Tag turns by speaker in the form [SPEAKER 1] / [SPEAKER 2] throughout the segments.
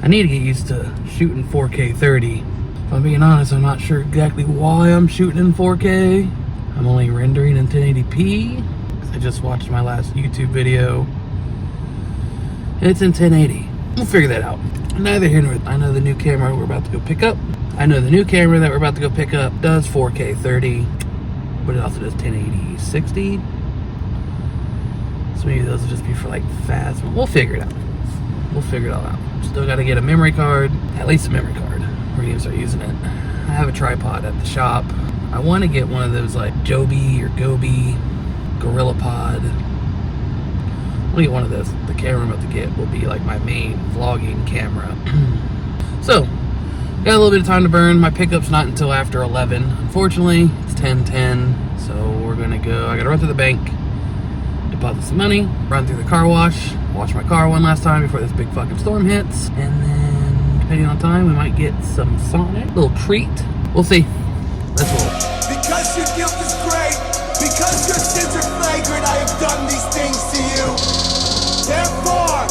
[SPEAKER 1] I need to get used to shooting 4K 30. If I'm being honest, I'm not sure exactly why I'm shooting in 4K. I'm only rendering in 1080p. I just watched my last YouTube video. It's in 1080. We'll figure that out. Neither here nor there. I know the new camera we're about to go pick up. I know the new camera that we're about to go pick up does 4K 30, but it also does 1080 60. So maybe those will just be for like fast. We'll figure it out. We'll figure it all out. Still got to get a memory card, at least a memory card. We're gonna start using it. I have a tripod at the shop. I want to get one of those like Joby or Goby Gorilla Pod. I'll get one of those. The camera I'm about to get will be like my main vlogging camera. So, got a little bit of time to burn. My pickup's not until after 11. Unfortunately, it's 10:10. So we're gonna go. I gotta run to the bank, deposit some money, run through the car wash my car one last time before this big fucking storm hits, and then depending on time, we might get some Sonic, a little treat. We'll see. Let's roll.
[SPEAKER 2] Because your guilt is great, because your sins are flagrant, I have done these things to you. Therefore,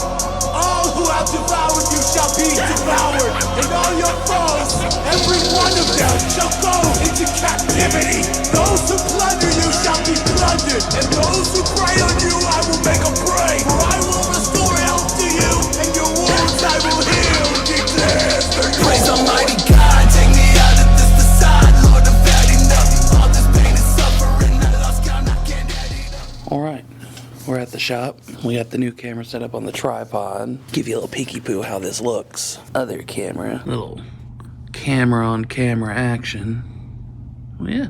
[SPEAKER 2] all who have devoured you shall be devoured, and all your foes, every one of them, shall go into captivity. Those who plunder you shall be plundered, and those who prey on you I will make a prey. For I will restore health to you, and your wounds I will heal, declares the Lord. Praise Almighty God, take me out of this facade. Lord, I've had enough. All this pain and suffering, I lost count, I can't add it up.
[SPEAKER 1] All right. We're at the shop. We got the new camera set up on the tripod. Give you a little peeky poo how this looks. Other camera. Little camera on camera action. Well, yeah.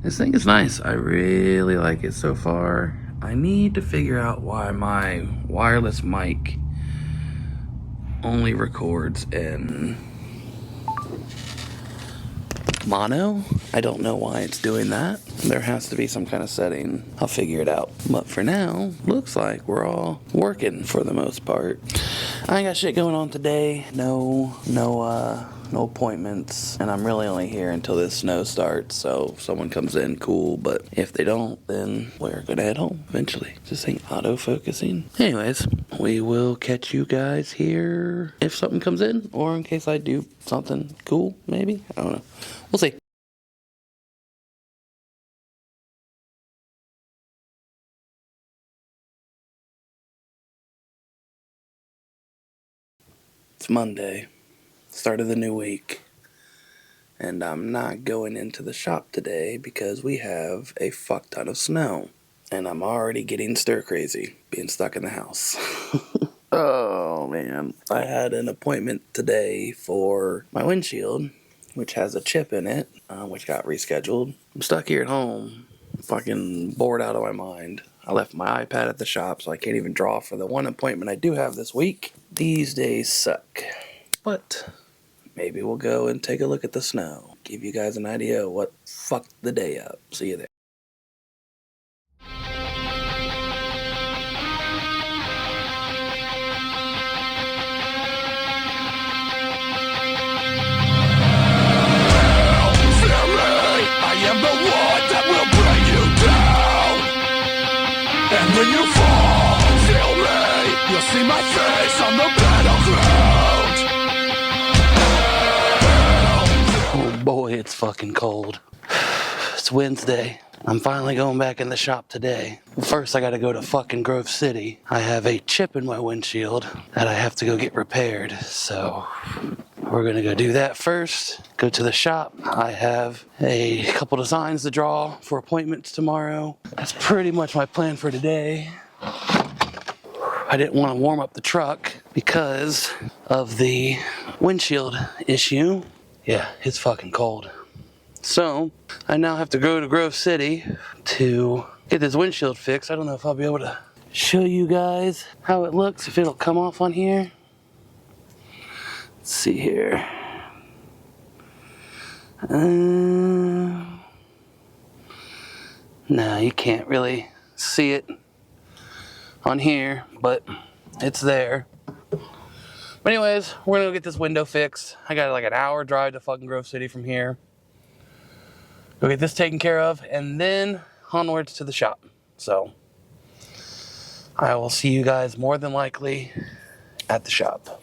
[SPEAKER 1] This thing is nice. I really like it so far. I need to figure out why my wireless mic only records in mono. I don't know why it's doing that. There has to be some kind of setting. I'll figure it out. But for now, looks like we're all working for the most part. I ain't got shit going on today. No appointments. And I'm really only here until this snow starts. So if someone comes in, cool. But if they don't, then we're gonna head home eventually. This ain't auto-focusing. Anyways, we will catch you guys here if something comes in, or in case I do something cool, maybe. I don't know. We'll see. It's Monday, start of the new week, and I'm not going into the shop today because we have a fuck ton of snow, and I'm already getting stir crazy being stuck in the house. Oh man, I had an appointment today for my windshield, which has a chip in it, which got rescheduled. I'm stuck here at home, fucking bored out of my mind. I left my iPad at the shop, so I can't even draw for the one appointment I do have this week. These days suck. But maybe we'll go and take a look at the snow. Give you guys an idea of what fucked the day up. See you there.
[SPEAKER 2] And when you fall, feel me. You'll see my face on the battleground.
[SPEAKER 1] Oh boy, it's fucking cold. It's Wednesday. I'm finally going back in the shop today. First, I gotta go to fucking Grove City. I have a chip in my windshield that I have to go get repaired, so we're gonna go do that first. Go to the shop. I have a couple designs to draw for appointments tomorrow. That's pretty much my plan for today. I didn't want to warm up the truck because of the windshield issue. Yeah, it's fucking cold. So, I now have to go to Grove City to get this windshield fixed. I don't know if I'll be able to show you guys how it looks, if it'll come off on here. Let's see here. No, you can't really see it on here, but it's there. But anyways, we're gonna go get this window fixed. I got like an hour drive to fucking Grove City from here. Go get this taken care of, and then onwards to the shop. So, I will see you guys more than likely at the shop.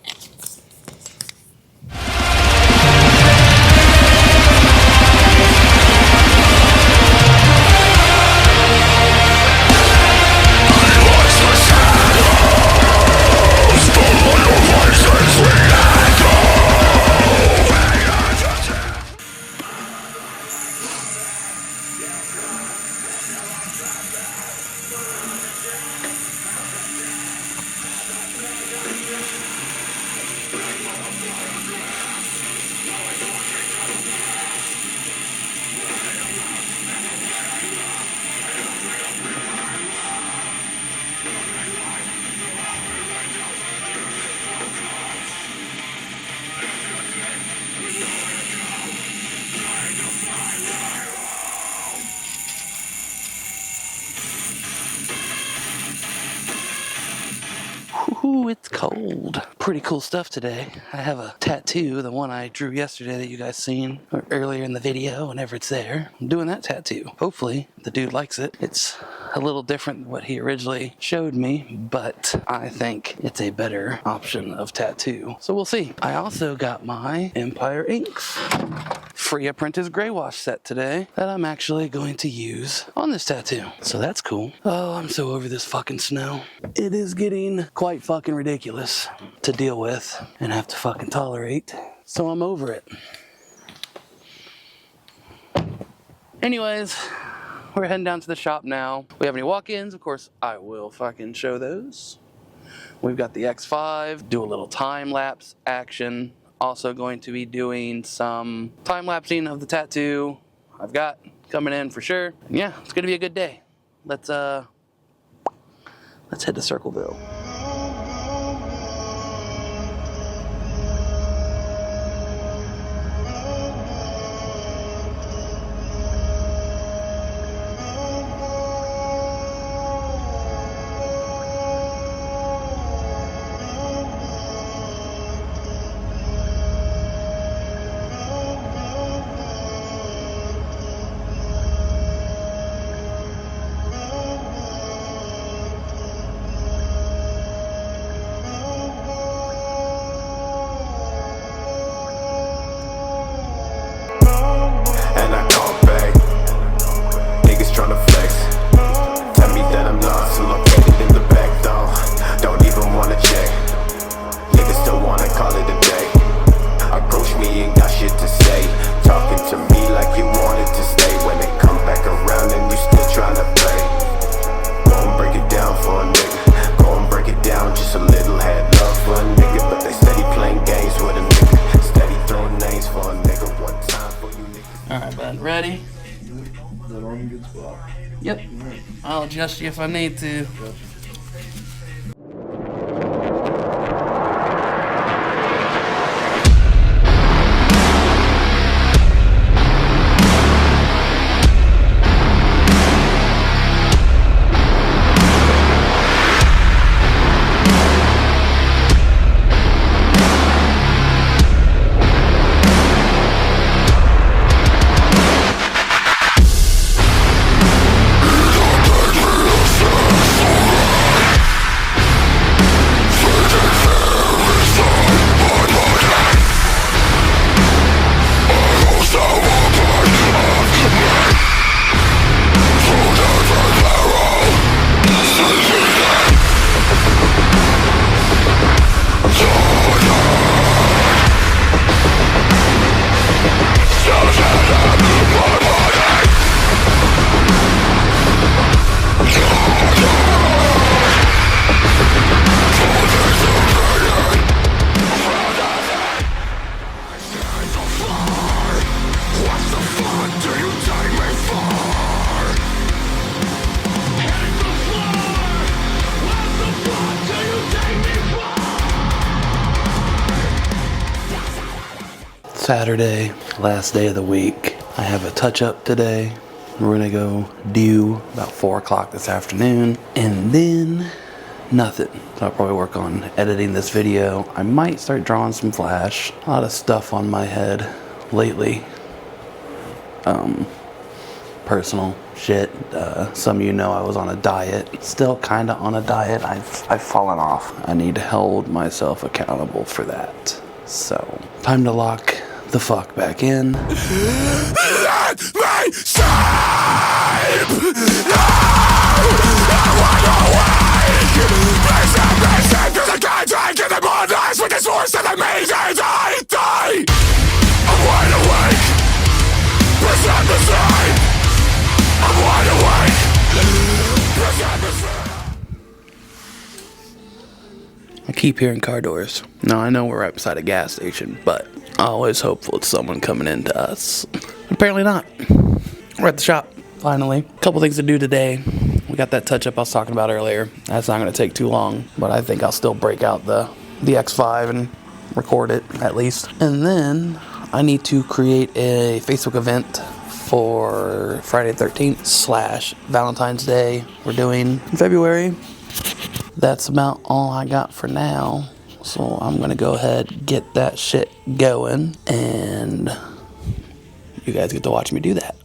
[SPEAKER 1] Whew, it's cold. Pretty cool stuff today. I have a tattoo, the one I drew yesterday that you guys seen earlier in the video, whenever it's there. I'm doing that tattoo. Hopefully the dude likes it. It's a little different than what he originally showed me, but I think it's a better option of tattoo. So we'll see. I also got my Empire Inks free apprentice gray wash set today that I'm actually going to use on this tattoo. So that's cool. Oh, I'm so over this fucking snow. It is getting quite fucking ridiculous to deal with and have to fucking tolerate. So I'm over it. Anyways, we're heading down to the shop now. We have any walk-ins? Of course, I will fucking show those. We've got the X5, do a little time-lapse action. Also going to be doing some time-lapsing of the tattoo I've got coming in for sure. And yeah, it's gonna be a good day. Let's head to Circleville. Alright, bud. Ready?
[SPEAKER 3] That arm in a good spot.
[SPEAKER 1] Yep.
[SPEAKER 3] Right.
[SPEAKER 1] I'll adjust you if I need to.
[SPEAKER 3] Gotcha.
[SPEAKER 1] Saturday, last day of the week. I have a touch-up today. We're gonna go do about 4 o'clock this afternoon, and then nothing. So I'll probably work on editing this video. I might start drawing some flash. A lot of stuff on my head lately. Personal shit. Some of you know I was on a diet. Still kind of on a diet. I've fallen off. I need to hold myself accountable for that. So, time to lock the fuck back in.
[SPEAKER 2] Let me sleep! No! I wanna wake! Please help me sleep, 'cause I can't drink in the mornings with this voice that I made die! I'm wide awake! Please let me sleep! I'm wide awake! Please let me sleep!
[SPEAKER 1] I keep hearing car doors. Now I know we're right beside a gas station, but always hopeful it's someone coming into us. Apparently not. We're at the shop, finally. A couple things to do today. We got that touch-up I was talking about earlier. That's not going to take too long, but I think I'll still break out the X5 and record it, at least. And then I need to create a Facebook event for Friday the 13th / Valentine's Day we're doing in February. that's about all I got for now. So I'm gonna go ahead and get that shit going, and you guys get to watch me do that.